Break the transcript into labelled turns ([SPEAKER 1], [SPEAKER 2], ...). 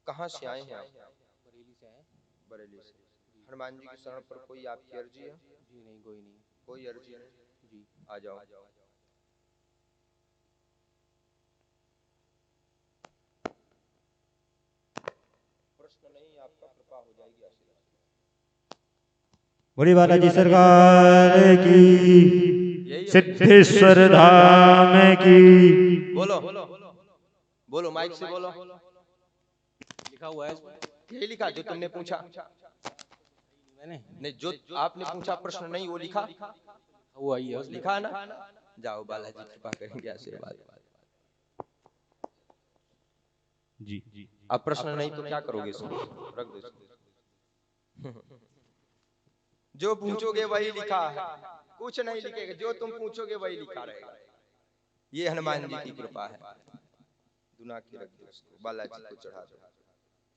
[SPEAKER 1] कहाँ से आए हैं आप?
[SPEAKER 2] बरेली से आए।
[SPEAKER 1] बरेली से। हनुमान जी की शरण पर कोई आपकी अर्जी है?
[SPEAKER 2] जी नहीं, कोई नहीं।
[SPEAKER 1] कोई अर्जी नहीं।
[SPEAKER 2] जी।
[SPEAKER 1] आ जाओ। प्रश्न नहीं, आपका कृपा हो जाएगी, आशीर्वाद।
[SPEAKER 3] बड़ी बालाजी सरकार की, सिद्धेश्वर धाम की।
[SPEAKER 1] बोलो बोलो, माइक से बोलो।
[SPEAKER 2] लिखा हुआ है इसमें।
[SPEAKER 1] यही लिखा जो तुमने पूछा?
[SPEAKER 2] मैंने
[SPEAKER 1] नहीं, जो आपने पूछा प्रश्न नहीं वो लिखा
[SPEAKER 2] हुआ ही है उसमें।
[SPEAKER 1] लिखा ना। जाओ, बालाजी कृपा करेंगे, आशीर्वाद।
[SPEAKER 3] जी।
[SPEAKER 1] अब प्रश्न नहीं तो क्या करोगे इसमें? रख दो इसको। जो पूछोगे वही लिखा है, कुछ नहीं लिखेगा, जो तुम पूछोगे वही लिखा रहेगा। ये हनुमान जी की कृपा है। दुना के रख दो इसको, बालाजी को चढ़ा दो।